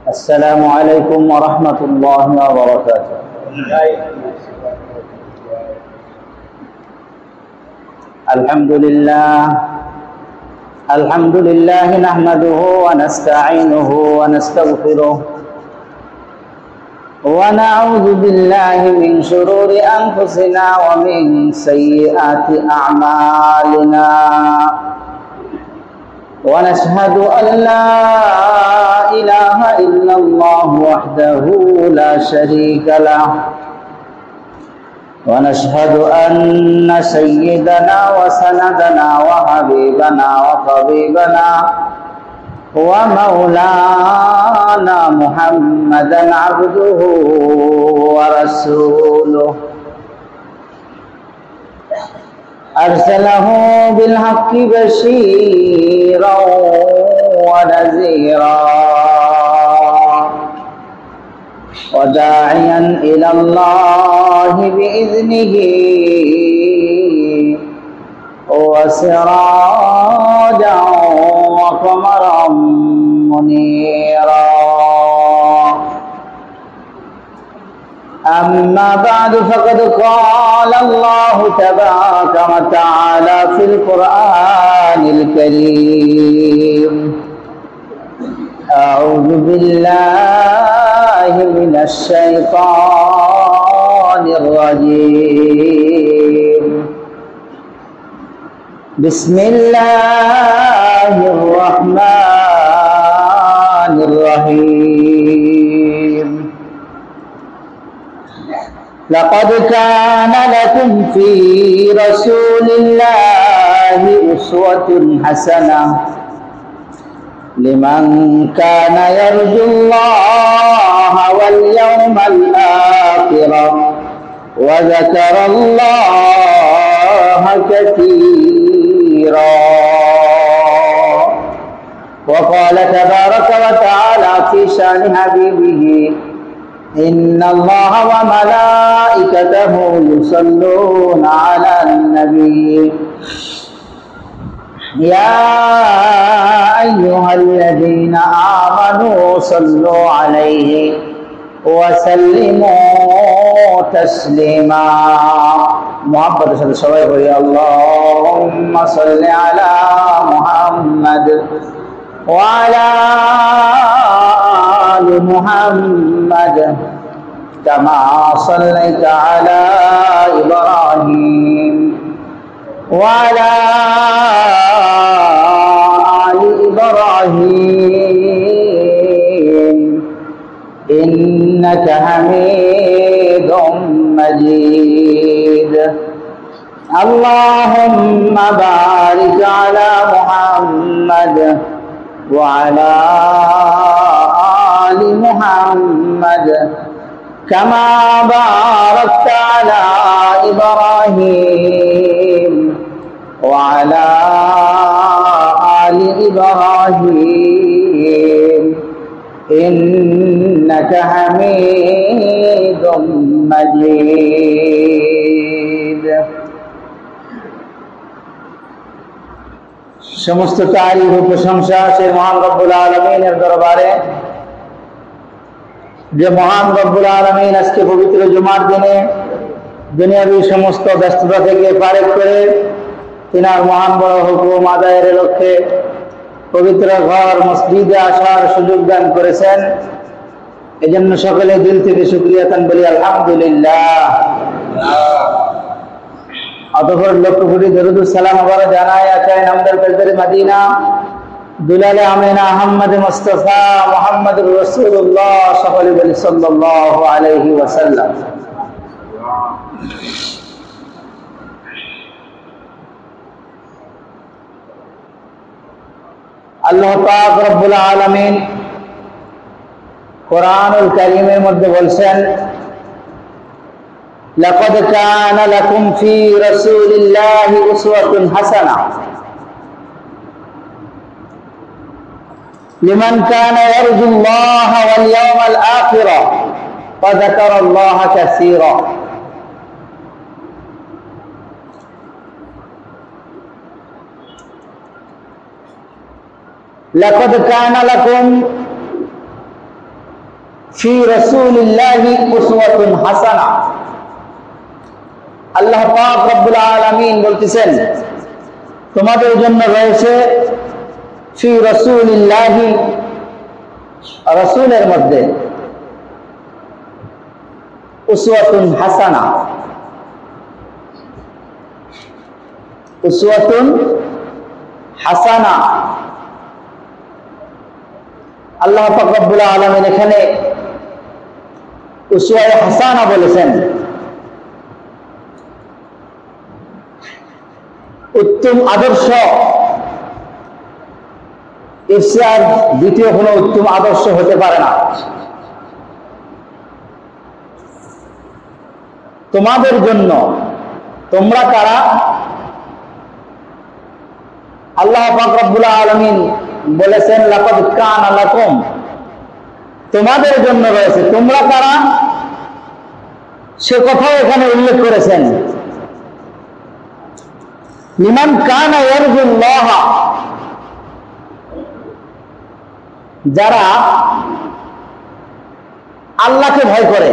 السلام عليكم ورحمة الله وبركاته. الحمد لله نحمده ونستعينه ونستغفره ونعوذ بالله من شرور أنفسنا ومن سيئات أعمالنا ونشهد أن لا إله إلا الله وحده لا شريك له ونشهد أن سيدنا وسندنا وحبيبنا وطبيبنا ومولانا محمدا عبده ورسوله أرسله بالحق بشيرا ونذيرا وداعيا إلى الله بإذنه وسراجا وقمرا منيرا. أما بعد فقد قال الله تبارك وتعالى في القرآن الكريم: أعوذ بالله من الشيطان الرجيم. بسم الله الرحمن الرحيم. لقد كان لكم في رسول الله أسوة حسنة لمن كان يرجو الله واليوم الآخر وذكر الله كثيرا. وقال تبارك وتعالى في شأن حبيبه: إن الله وملائكته يصلون على النبي يا أيها الذين آمنوا صلوا عليه وسلموا تسليما. محبت سے سوائے ہوئی اللهم صل على محمد وعلى آل محمد كما صليت على إبراهيم وعلى آل إبراهيم إنك حميد مجيد. اللهم بارك على محمد وعلى آل محمد كما باركت على إبراهيم وعلى آل إبراهيم إنك حميد مجيد. সমস্ত তারিফ ও প্রশংসা সেই মহান রব্বুল আলামিনের দরবারে, যে মহান রব্বুল আলামিন আজকে পবিত্র জুমার দিনে দুনিয়াবী সমস্ত ব্যস্ততা থেকে ফারেক করে তিনার মহান বড় হুকুম আদায়ের লক্ষ্যে পবিত্র ঘর মসজিদে আসার সুযোগ দান করেছেন। এজন্য সকলে দিল থেকে শুকরিয়া তান বলি আলহামদুলিল্লাহ। অতঃপর লক্ষ কোটি দরুদ সালাম আবার জানায় আছেন আমাদের পেজরে মদিনা দুলালে আমিনা আহমদ মুস্তাফা মুহাম্মদুর রাসূলুল্লাহ সাল্লাল্লাহু আলাইহি ওয়াসাল্লাম। আল্লাহ পাক রব্বুল আলামিন কোরআনুল কারীমের মধ্যে বলছেন: لقد كان لكم في رسول الله أسوة حسنة لمن كان يرجو الله واليوم الآخر وذكر الله كثيرا. لقد كان لكم ফি রাসূলিল্লাহি উসওয়াতুন হাসানা। আল্লাহ পাক রব্বুল আলামিন বলতেছেন তোমাদের জন্য রয়েছে ফি রাসূলিল্লাহি, রাসূলের মধ্যে, উসওয়াতুন হাসানা, উসওয়াতুন হাসানা। আল্লাহ পাক রব্বুল আলামিন এখানে উসওয়ায়ে হাসানা বলেছেন। উত্তম আদর্শ, এর চেয়ে দ্বিতীয় কোনো উত্তম আদর্শ হতে পারে না। তোমাদের জন্য, তোমরা কারা? আল্লাহ পাক রব্বুল আলামিন বলেছেন লাকাদ কানা লাকুম, তোমাদের জন্য রয়েছে। তোমরা কারা সে কথাও এখানে উল্লেখ করেছেন। লিমান কানা ইয়ারজুল্লাহ, যারা আল্লাহকে ভয় করে,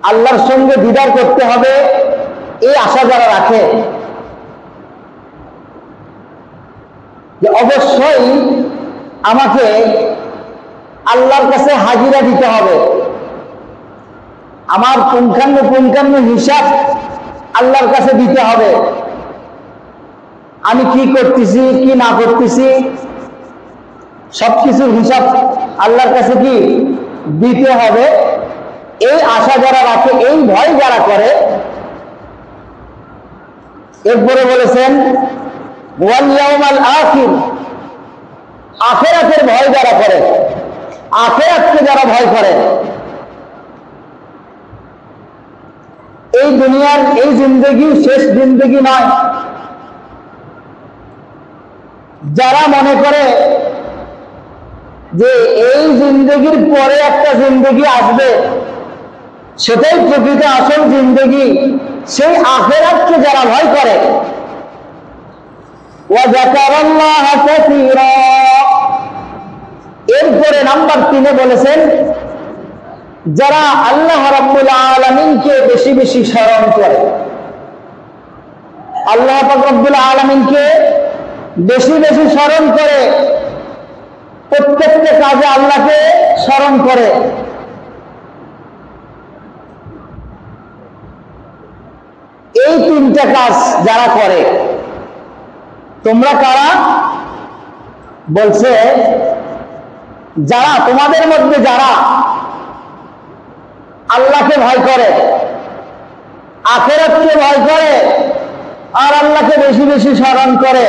আল্লাহর সঙ্গে দিদার করতে হবে এই আশা যারা রাখে যে অবশ্যই আমাকে আল্লাহর কাছে হাজিরা দিতে হবে, আমার পুঙ্খানু হিসাব আল্লাহর কাছে দিতে হবে, আমি কি করতেছি কি না করতেছি সবকিছুর হিসাব আল্লাহর কাছে কি দিতে হবে, এই আশা যারা রাখে, এই ভয় যারা করে, এরপরে বলেছেন ওয়াল ইয়াউমাল আখির, আখিরাতের ভয় যারা করে, আখিরাতকে যারা ভয় করে, এই দুনিয়ার এই জিন্দেগি শেষ জিন্দেগি নয়, যারা মনে করে যে এই জিন্দেগির পরে একটা জিন্দেগি আসবে, সেটাই প্রকৃত আসল জিন্দেগি, সেই আখিরাতকে যারা ভয় করে, ওয়া যাকারাল্লাহা কাসীরা, এরপরে নাম্বার 3 বলেছেন যারা আল্লাহ রাব্বুল আলামিনকে বেশি বেশি স্মরণ করে, আল্লাহ পাক রব্বুল আলামিনকে বেশি বেশি স্মরণ করে, প্রত্যেকটা কাজে আল্লাহকে স্মরণ করে। এই 3টা কাজ যারা করে, তোমরা কারা? বলছে যারা তোমাদের মধ্যে যারা আল্লাহকে ভয় করে, আখিরাতকে ভয় করে, আর আল্লাহকে বেশি বেশি স্মরণ করে,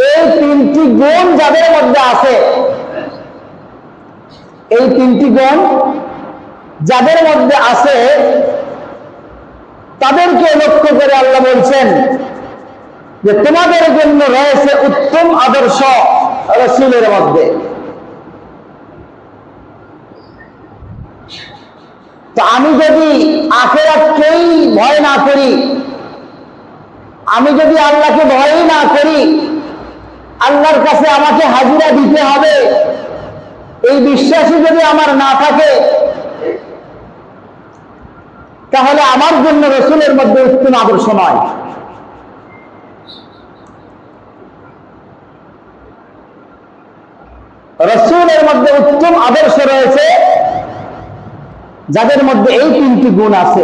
এই 3টি গুণ যাদের মধ্যে আছে, এই 3টি গুণ যাদের মধ্যে আছে, তাদেরকে লক্ষ্য করে আল্লাহ বলছেন যে তোমাদের জন্য রয়েছে উত্তম আদর্শ রাসূলের মধ্যে। তো আমি যদি আখিরাতকেই ভয় না করি, আমি যদি আল্লাহকে ভয়ই না করি, আল্লাহর কাছে আমাকে হাজিরা দিতে হবে, এই বিশ্বাসই যদি আমার না থাকে, তাহলে আমার জন্য রাসূলের মধ্যে উত্তম আদর্শ নয়। রাসূলের মধ্যে উত্তম আদর্শ রয়েছে যাদের মধ্যে এই 3টি গুণ আছে।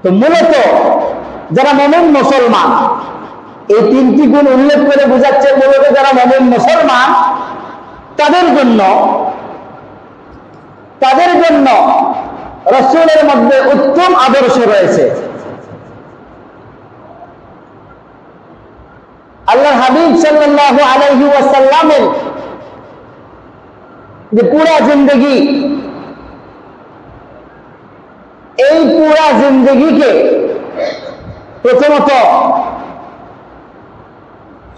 তো মূলত যারা মুমিন মুসলমান, এই 3টি গুণ উল্লেখ করে বোঝাচ্ছে মূলত যারা মুমিন মুসলমান, তাদের জন্য রাসূলের মধ্যে উত্তম আদর্শ রয়েছে। আল্লাহর হাবিব সাল্লাল্লাহু আলাইহি ওয়াসাল্লামের যে পুরা জিন্দেগি, এই পুরা জিন্দেগিকে প্রথমত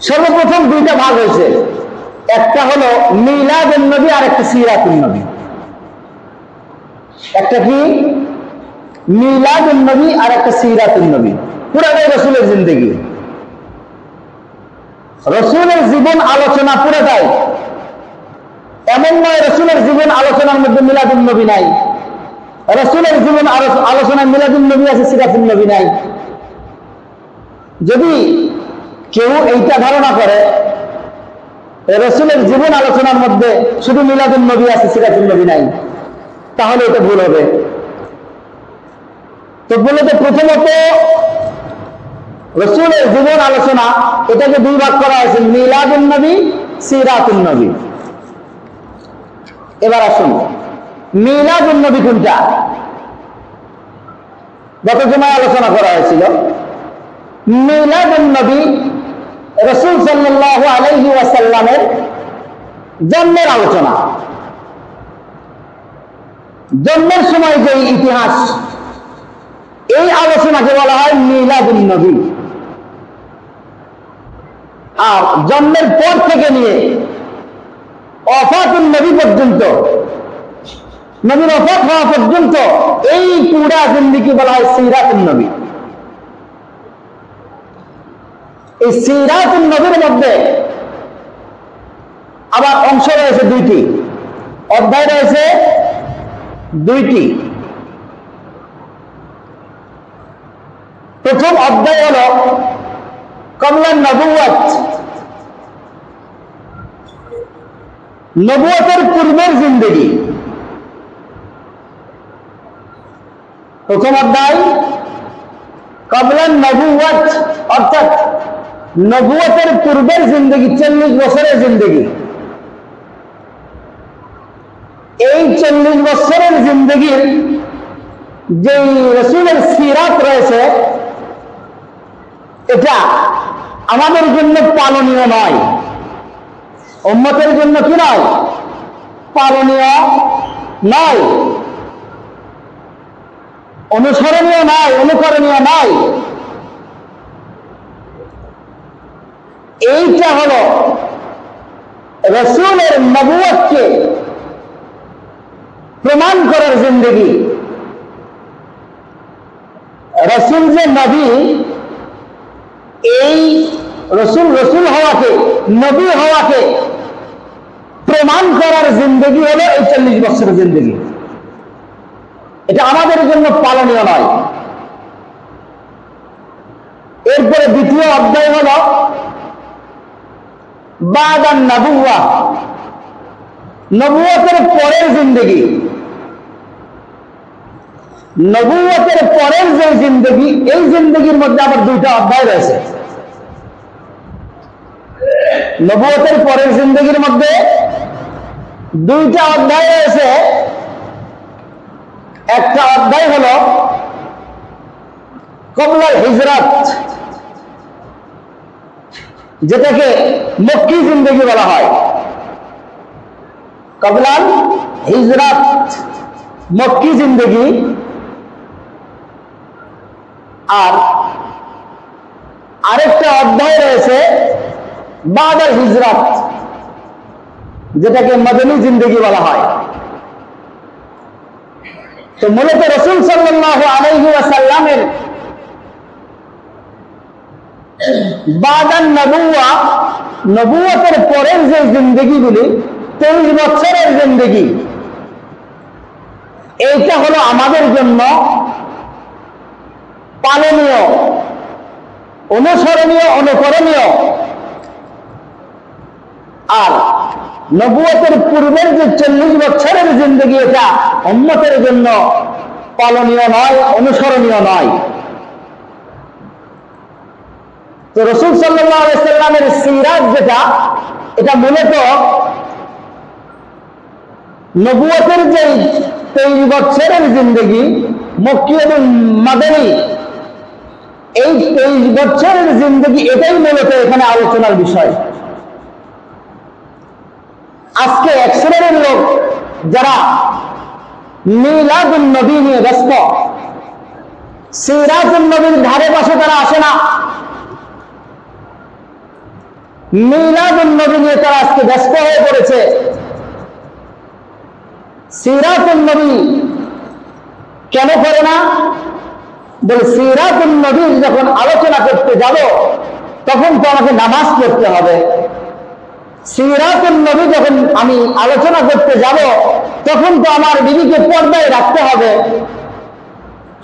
সর্বপ্রথম 2টা ভাগ হয়েছে, একটা হলো মিলাদুন নবী আর একটা সিরাতুন নবী। একটা কি মিলাদুন নবী আর একটা সিরাতুন নবী, পুরাটাই রাসূলের জিন্দেগি। রসুলের জীবন আলোচনা পুরোটাই, এমন নয় রসুলের জীবন আলোচনার মধ্যে মিলাদুন নবী নাই, রসুলের জীবন আলোচনায় মিলাদুন নবী আছে, সিরাতুন নবী নাই। যদি কেউ এইটা ধারণা করে রসুলের জীবন আলোচনার মধ্যে শুধু মিলাদুন নবী আছে, সিরাতুন নবী নাই, তাহলে এটা ভুল হবে। তো বলতে প্রথমত রসুলের জীবন আলোচনা এটাকে দুই ভাগ করা হয়েছে, মিলাদুন নবী, সিরাতুন নবী। এবার আসুন মিলাদুন নবী কোনটা? গত জুমায় আলোচনা করা হয়েছিল মিলাদুন নবী রাসূল সাল্লাল্লাহু আলাইহি ওয়াসাল্লামের জন্মের আলোচনা। জন্মের সময় যে ইতিহাস, এই আলোচনাকে বলা হয় মিলাদুন নবী। আর জন্মের পর থেকে নিয়ে ওফাতুন নবী পর্যন্ত, নবীর ওফাত হওয়া পর্যন্ত এই পুরা জিন্দেগি বলা হয় সিরাতুন নবী। এই সিরাতুন নবীর মধ্যে আবার অংশ রয়েছে দুইটি, অধ্যায় রয়েছে দুইটি। প্রথম অধ্যায় হল কবলান নবুয়ত, নবুয়তের পূর্বের জিন্দেগি। প্রথম অধ্যায় কবলান নবুয়ত, অর্থাৎ নবুয়তের পূর্বের জিন্দেগি, 40 বছরের জিন্দেগি। এই 40 বছরের জিন্দেগির যে রাসূলের সিরাত রয়েছে, এটা আমাদের জন্য পালনীয় নয়, উম্মতের জন্য কি নয়, পালনীয় নয়, অনুসরণীয় নয়, অনুকরণীয় নয়। এইটা হলো রাসূলের নবুয়তকে প্রমাণ করার জিন্দেগি। রাসূল যে নবী, এই রসুল হওয়াকে, নবী হওয়াকে প্রমাণ করার জিন্দেগি হলো এই 40 বছরের জিন্দেগি। এটা আমাদের জন্য পালনীয় নয়। এরপরে দ্বিতীয় অধ্যায় হল বাদান নবুওয়া, নবুয়তের পরের জিন্দেগি। নবুয়তের পরের যে জিন্দেগি, এই জিন্দেগির মধ্যে আবার দুইটা অধ্যায় রয়েছে। নবুয়তের পরের জিন্দেগির মধ্যে দুইটা অধ্যায় রয়েছে। একটা অধ্যায় হলো কবলাল হিজরত, যেটাকে মক্কি জিন্দেগি বলা হয়। কবলাল হিজরত, মক্কি জিন্দেগি। আর আরেকটা অধ্যায় রয়েছে বাদাল হিজরত, যেটাকে মদনী জিন্দেগি বলা হয়। তো মূলত রাসূল সাল্লাল্লাহু আলাইহি ওয়াসাল্লামের বাদান নবুওয়া, নবুয়তের পরের যে জিন্দেগিগুলি, 23 বছরের জিন্দেগি, এইটা হলো আমাদের জন্য পালনীয়, অনুসরণীয়, অনুকরণীয়। আর নবুয়তের পূর্বের যে 40 বছরের জিন্দেগি, এটা উম্মতের জন্য পালনীয় নয়, অনুসরণীয় নয়। তো রাসূল সাল্লাল্লাহু আলাইহি ওয়াসাল্লামের সিরাত যেটা, এটা মূলত নবুয়তের যে 23 বছরের জিন্দেগি, মক্কি এবং মাদানী, এই 23 বছরের জিন্দেগি, এটাই মূলত এখানে আলোচনার বিষয়। আজকে এক শ্রেণীর লোক যারা মিলাদুন নবী নিয়ে ব্যস্ত, সিরাতুন নবীর ধারে পাশে তারা আসে না। মিলাদুন নবী নিয়ে তারা আজকে ব্যস্ত হয়ে পড়েছে। সিরাতুন নবী কেন করে না? বলে সিরাতুন নবীর যখন আলোচনা করতে যাব, তখন তো আমাকে নামাজ পড়তে হবে। সিরাতুন নবী যখন আমি আলোচনা করতে যাব তখন তো আমার বিবিকে পর্দায় রাখতে হবে।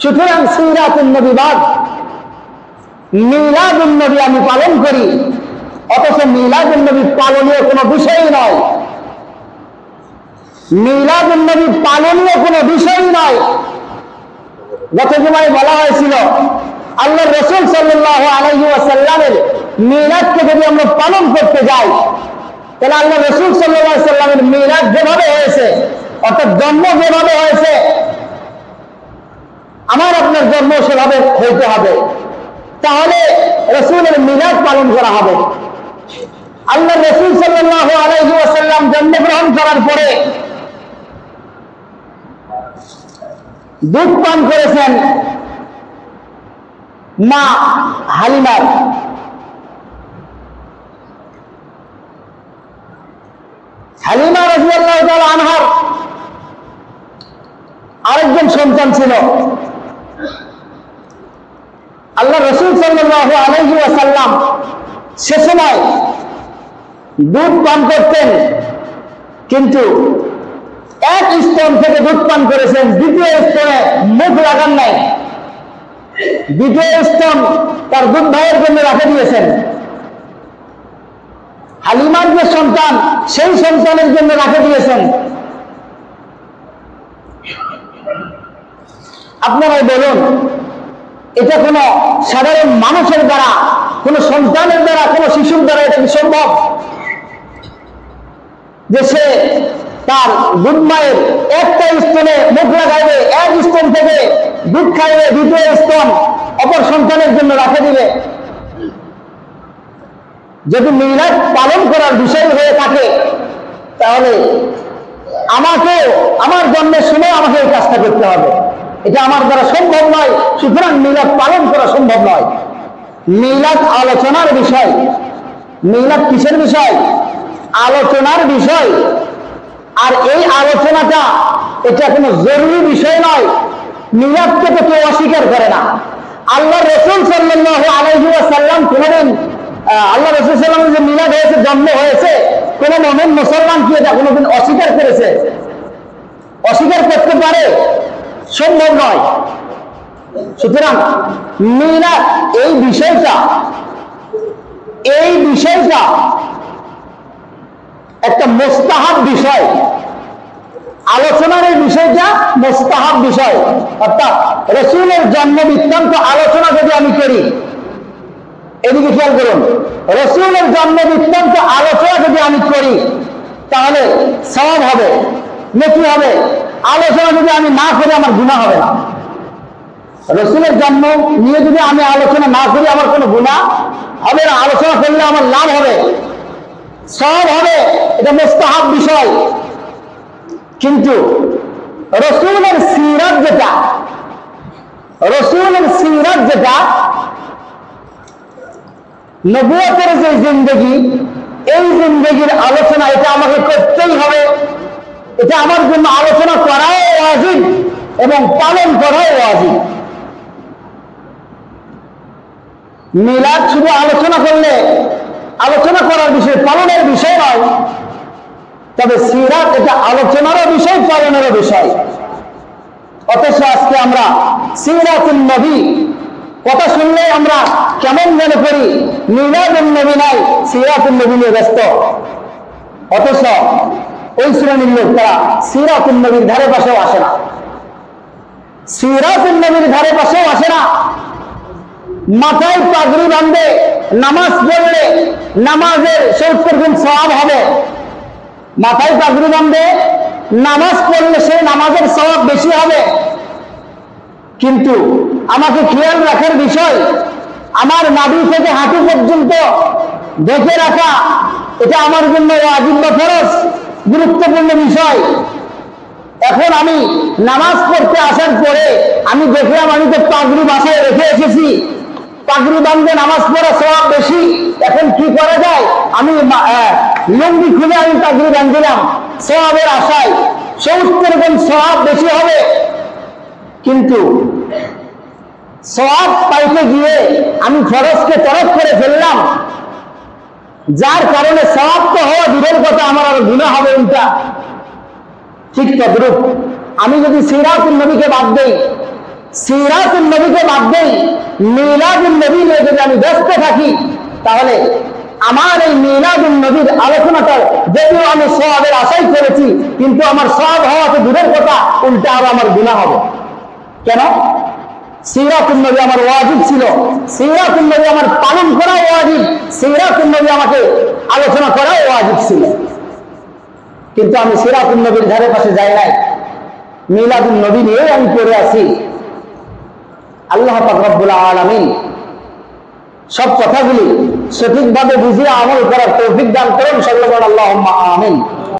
সুতরাং সিরাতুন নবী বাদ মিলাদুন নবী আমি পালন করি, অথচ মিলাদুন নবী পালনীয় কোনো বিষয় নয়। মিলাদুন নবী পালনীয় কোনো বিষয় নয়। গত জুমায় বলা হয়েছিল আল্লাহ রাসূল সাল্লাল্লাহু আলাইহি ওয়াসাল্লামের মিলাদকে যদি আমরা পালন করতে যাই তাহলে আল্লাহ রাসূল সাল্লাল্লাহু আলাইহি ওয়াসাল্লামের মিলাদ যেভাবে হয়েছে, অর্থাৎ জন্ম যেভাবে হয়েছে, আমার আপনার জন্ম সেভাবে হইতে হবে, তাহলে রাসূলের মিলাদ পালন করা হবে। আল্লাহ রাসূল সাল্লাল্লাহু আলাইহি ওয়াসাল্লাম জন্মগ্রহণ করার পরে দুধ পান করেছেন মা হালিমার। হালিমা রাদিয়াল্লাহু তাআলা আনহার আরেকজন সন্তান ছিল। আল্লাহ রাসূল সাল্লাল্লাহু আলাইহি ওয়াসাল্লাম সে সময় দুধ পান করতেন, কিন্তু এক স্তন থেকে দুধ পান করেছেন, দ্বিতীয় স্তনে মুখ লাগান নাই। দ্বিতীয় স্তন তার দুধ ভাইয়ের জন্য রাখে দিয়েছেন। হালিমার যে সন্তান সেই সন্তানের জন্য রাখে দিয়েছেন। আপনারাই বলুন, এটা কোনো সাধারণ মানুষের দ্বারা, কোনো সন্তানের দ্বারা, কোনো শিশুর দ্বারা এটা কি সম্ভব যে সে তার দুধ মায়ের একটা স্তনে মুখ লাগাইবে, এক স্তন থেকে দুধ খাইবে, দ্বিতীয় স্তন অপর সন্তানের জন্য রাখে দিবে? যদি মিলাদ পালন করার বিষয় হয়ে থাকে তাহলে আমাকে আমার জন্মের সময় আমাকে এই কাজটা করতে হবে। এটা আমার দ্বারা সম্ভব নয়, সুতরাং মিলাদ পালন করা সম্ভব নয়। মিলাদ আলোচনার বিষয়। মিলাদ কিসের বিষয়? আলোচনার বিষয়। আর এই আলোচনাটা এটা কোনো জরুরি বিষয় নয়। মিলাদকে তো কেউ অস্বীকার করে না। আল্লাহ রাসূল সাল্লাল্লাহু আলাইহি ওয়াসাল্লাম কোনদিন আল্লাহ রাসূল সাল্লাল্লাহু আলাইহি ওয়াসাল্লাম যে মিলাদ হয়েছে, জন্ম হয়েছে, কোন মুমিন মুসলমান কি এটা কোনদিন অস্বীকার করেছে? অস্বীকার করতে পারে? সম্ভব নয়। সুতরাং মিলাদ এই বিষয়টা একটা মুস্তাহাব বিষয়। আলোচনার এই বিষয়টা মুস্তাহাব বিষয়। অর্থাৎ রাসূলের জন্ম বৃত্তান্ত আলোচনা যদি আমি করি, এদিকে খেয়াল করুন, রাসূলের জন্ম বৃত্তান্ত আলোচনা যদি আমি করি তাহলে সওয়াব হবে, নেকি হবে। আলোচনা যদি আমি না করি আমার গুনাহ হবে না। রাসূলের জন্ম নিয়ে যদি আমি আলোচনা না করি আমার কোনো গুনাহ হবে না। আলোচনা করলে আমার লাভ হবে, সওয়াব হবে। এটা মুস্তাহাব বিষয়। কিন্তু রাসূলের সিরাত যেটা নবুয়তের যে জিন্দেগি, এই জিন্দেগির আলোচনা এটা আমাকে করতেই হবে। এটা আমার জন্য আলোচনা করাও ওয়াজিব এবং পালন করাও ওয়াজিব। মিলাদ শুধু আলোচনা করলে আলোচনা করার বিষয়, পালনের বিষয় নয়। তবে সিরাত এটা আলোচনারও বিষয়, পালনেরও বিষয়। অথচ আজকে আমরা সিরাতুন নবী কথা শুনলে আমরা কেমন মনে করি মিলাদুন নবী নাই, সিরাতুন নবী নিয়ে ব্যস্ত। অথচ ওই শ্রেণীর লোক তারা সিরাতুন নবীর ধারে পাশেও আসে না। সিরাতুন নবীর ধারে পাশেও আসে না। মাথায় পাগড়ি বাঁধে নামাজ পড়লে নামাজের ৭০ গুণ সওয়াব হবে। মাথায় পাগড়ি বাঁধে নামাজ পড়লে সেই নামাজের সওয়াব বেশি হবে। কিন্তু আমাকে খেয়াল রাখার বিষয়, আমার নাভি থেকে হাঁটু পর্যন্ত ঢেকে রাখা এটা আমার জন্য ওয়াজিব বা ফরজ, গুরুত্বপূর্ণ বিষয়। এখন আমি নামাজ পড়তে আসার পরে আমি দেখলাম আমি তো পাগড়ি বাসায় রেখে এসেছি, পাগড়ি বাঁধলে নামাজ পড়া সওয়াব বেশি। এখন কি করা যায়? আমি লুঙ্গি খুলে আমি পাগড়ি বাঁধলাম সওয়াবের আশায়, ৭০ গুণ সওয়াব বেশি হবে। কিন্তু সওয়াব পাইতে গিয়ে আমি ফরজকে তরক করে ফেললাম। যার কারণে সওয়াব তো হওয়া দূরের কথা, আমার আর গুনাহ হবে উল্টা। ঠিক তদ্রূপ আমি যদি সিরাতুন নবীকে বাদ দেই, মিলাদুন নবী নিয়ে যদি আমি ব্যস্ত থাকি, তাহলে আমার এই মিলাদুন নবীর আলোচনাটা যদিও আমি সওয়াবের আশাই করেছি, কিন্তু আমার সওয়াব হওয়া তো দূরের কথা, উল্টা আরো আমার গুনাহ হবে। কেন? সিরাতুন নবী আমার ওয়াজিব ছিল, সিরাতুন নবী আমার পালন করা ওয়াজিব, সিরাতুন নবী আমাকে আলোচনা করা ওয়াজিব ছিল, কিন্তু আমি সিরাতুন নবীর ধারে পাশে যাই নাই, মিলাদুন নবী নিয়ে আমি পড়ে আছি। আল্লাহ পাক রব্বুল আলামিন সব কথাগুলি সঠিকভাবে বুঝিয়ে আমল করার তৌফিক দান করুন। সাল্লাল্লাহু আলাইহি ওয়া সাল্লাম। আমিন।